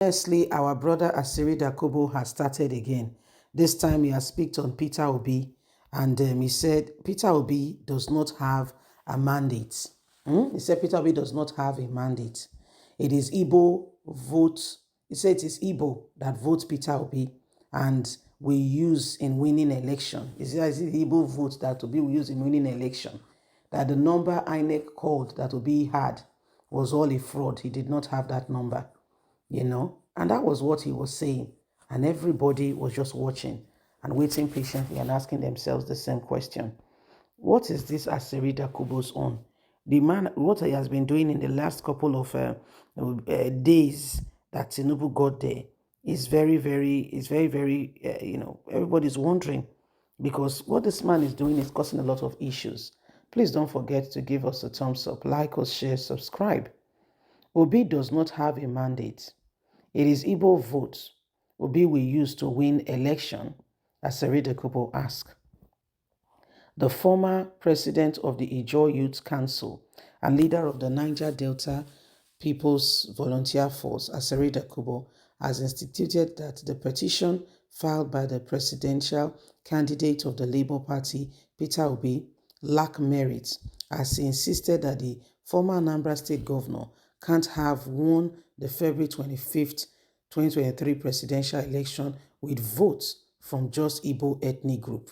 Honestly, our brother Asari Dokubo has started again. This time he has picked on Peter Obi, and he said Peter Obi does not have a mandate. He said Peter Obi does not have a mandate. It is Igbo vote. He said it is Igbo that votes Peter Obi, and we use in winning election. Is it the Igbo vote that Obi will use in winning election? That the number INEC called that Obi had was all a fraud. He did not have that number. And that was what he was saying. And everybody was just watching and waiting patiently and asking themselves the same question. What is this Asari Dokubo's on? The man, what he has been doing in the last couple of days that Tinubu got there is everybody's wondering, because what this man is doing is causing a lot of issues. Please don't forget to give us a thumbs up, like us, share, subscribe. Obi does not have a mandate. It is Igbo votes Obi will use to win election, Asari Dokubo asked. The former president of the Ijaw Youth Council and leader of the Niger Delta People's Volunteer Force, Asari Dokubo, has instituted that the petition filed by the presidential candidate of the Labour Party, Peter Obi, lack merit, as he insisted that the former Anambra State governor can't have won the February 25th, 2023 presidential election with votes from just Igbo ethnic group.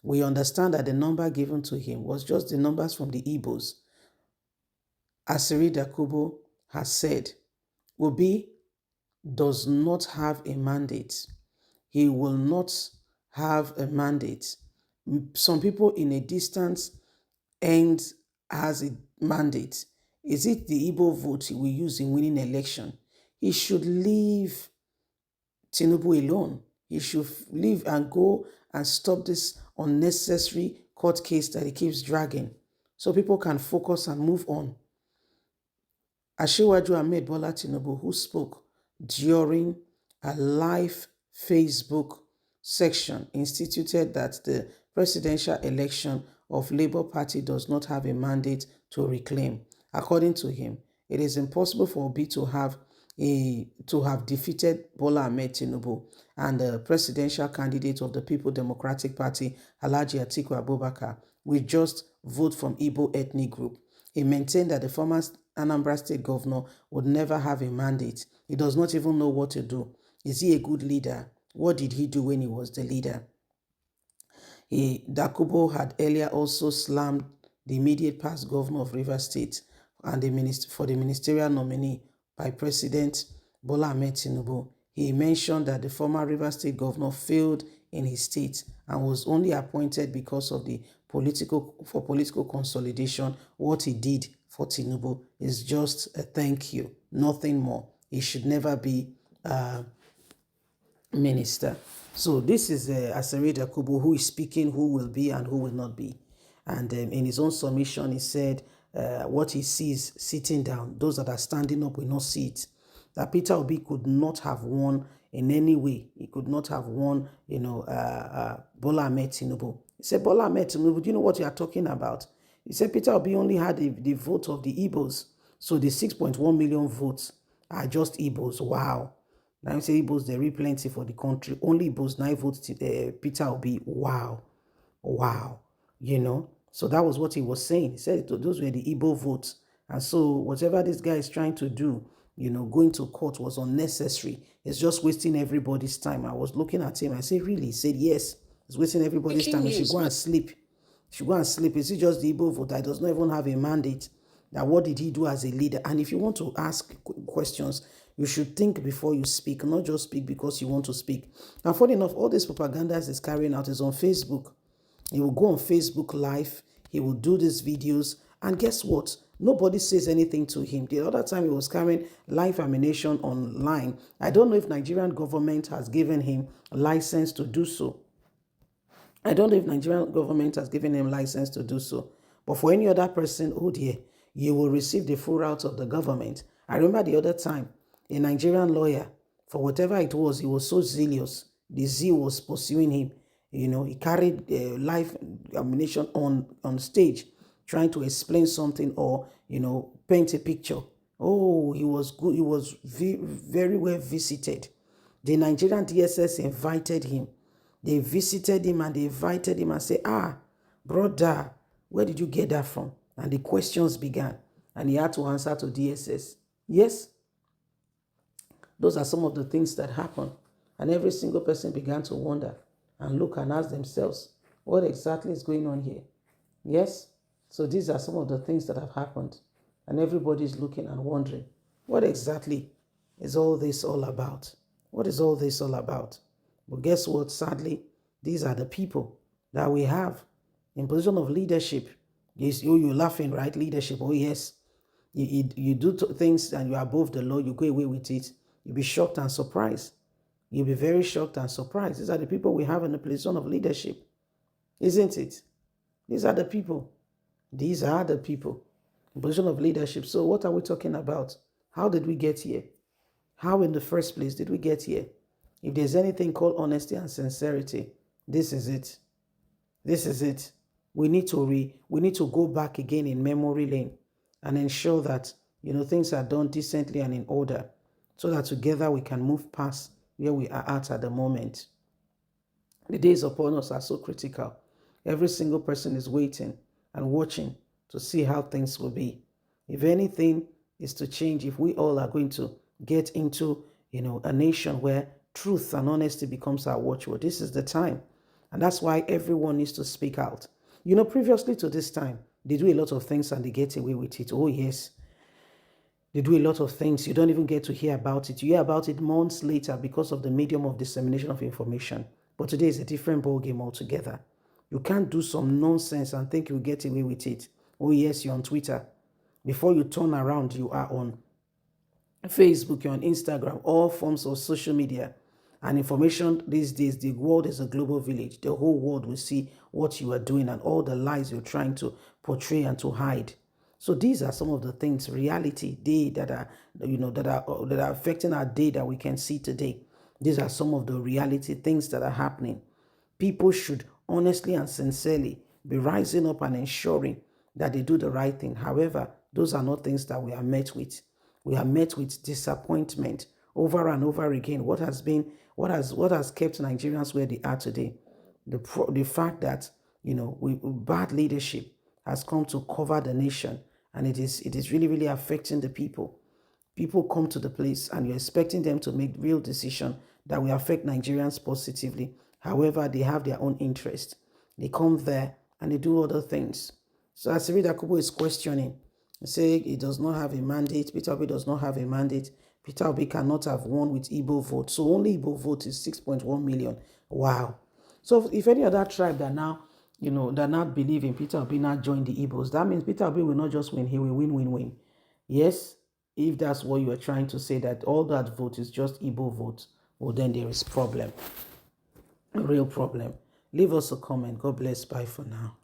We understand that the number given to him was just the numbers from the Igbos. Asari Dokubo has said, Obi does not have a mandate. He will not have a mandate. Some people in a distance end has a mandate. Is it the Igbo vote he will use in winning election? He should leave Tinubu alone. He should leave and go and stop this unnecessary court case that he keeps dragging, so people can focus and move on. Asiwaju Ahmed Bola Tinubu, who spoke during a live Facebook section, instituted that the presidential election of Labour Party does not have a mandate to reclaim. According to him, it is impossible for Obi to have defeated Bola Ahmed Tinubu and the presidential candidate of the People Democratic Party, Alhaji Atiku Abubakar, with just vote from Igbo ethnic group. He maintained that the former Anambra State governor would never have a mandate. He does not even know what to do. Is he a good leader? What did he do when he was the leader? Dokubo had earlier also slammed the immediate past governor of Rivers State and for the ministerial nominee by President Bola Ahmed Tinubu. He mentioned that the former Rivers State governor failed in his state and was only appointed because of the political consolidation. What he did for Tinubu is just a thank you, nothing more. He should never be minister. So this is Asari Dokubo, who is speaking, who will be and who will not be. And in his own submission, he said what he sees sitting down, those that are standing up will not see it. That Peter Obi could not have won in any way. He could not have won, Bola Ahmed Tinubu. He said, Bola Ahmed Tinubu, do you know what you are talking about? He said Peter Obi only had the vote of the Igbos. So the 6.1 million votes are just Igbos. Wow. Now you say Igbos, there is plenty for the country. Only Igbos 9 votes Peter Obi. Wow. Wow. So that was what he was saying. He said those were the Igbo votes. And so whatever this guy is trying to do, going to court was unnecessary. It's just wasting everybody's time. I was looking at him. I said, really? He said, yes. It's wasting everybody's time. He should go and sleep. He should go and sleep. Is it just the Igbo vote that does not even have a mandate? Now, what did he do as a leader? And if you want to ask questions, you should think before you speak, not just speak because you want to speak. And funny enough, all this propaganda is carrying out is on Facebook. He will go on Facebook Live. He will do these videos. And guess what? Nobody says anything to him. The other time he was carrying live ammunition online. I don't know if Nigerian government has given him a license to do so. I don't know if Nigerian government has given him license to do so. But for any other person, oh dear, you will receive the full route of the government. I remember the other time, a Nigerian lawyer, for whatever it was, he was so zealous. The zeal was pursuing him. He carried live ammunition on stage, trying to explain something or, paint a picture Oh, he was good. He was very well visited. The Nigerian DSS invited him. They visited him and they invited him and said, brother, where did you get that from? And the questions began. And he had to answer to DSS. Yes, those are some of the things that happened. And every single person began to wonder and look and ask themselves, what exactly is going on here? Yes? So these are some of the things that have happened. And everybody's looking and wondering, what exactly is all this all about? What is all this all about? But guess what? Sadly, these are the people that we have in position of leadership. Yes, you're laughing, right? Leadership. Oh, yes. You do things and you're above the law, you go away with it. You'll be shocked and surprised. You'll be very shocked and surprised. These are the people we have in the position of leadership. Isn't it? These are the people. These are the people in position of leadership. So what are we talking about? How did we get here? How in the first place did we get here? If there's anything called honesty and sincerity, this is it. This is it. We need to go back again in memory lane and ensure that things are done decently and in order, so that together we can move past where we are at the moment. The days upon us are so critical. Every single person is waiting and watching to see how things will be. If anything is to change, if we all are going to get into a nation where truth and honesty becomes our watchword, this is the time. And that's why everyone needs to speak out. Previously to this time, they do a lot of things and they get away with it. Oh, yes. They do a lot of things. You don't even get to hear about it. You hear about it months later because of the medium of dissemination of information. But today is a different ballgame altogether. You can't do some nonsense and think you'll get away with it. Oh, yes, you're on Twitter. Before you turn around, you are on Facebook, you're on Instagram, all forms of social media. And information these days, the world is a global village. The whole world will see what you are doing and all the lies you're trying to portray and to hide. So these are some of the things, reality, that are affecting our day that we can see today. These are some of the reality things that are happening. People should honestly and sincerely be rising up and ensuring that they do the right thing. However, those are not things that we are met with. We are met with disappointment over and over again. What has kept Nigerians where they are today? The fact that bad leadership has come to cover the nation, and it is really, really affecting the people. People come to the place and you're expecting them to make real decisions that will affect Nigerians positively. However, they have their own interest. They come there and they do other things. So Asari Dokubo is questioning. He said he does not have a mandate. Peter Obi does not have a mandate. Peter Obi cannot have won with Igbo vote. So only Igbo vote is 6.1 million. Wow. So if any other tribe that now, that not believe in Peter Obi now join the Igbos, that means Peter Obi will not just win, he will win. Yes, if that's what you are trying to say, that all that vote is just Igbo vote, well, then there is problem. A real problem. Leave us a comment. God bless. Bye for now.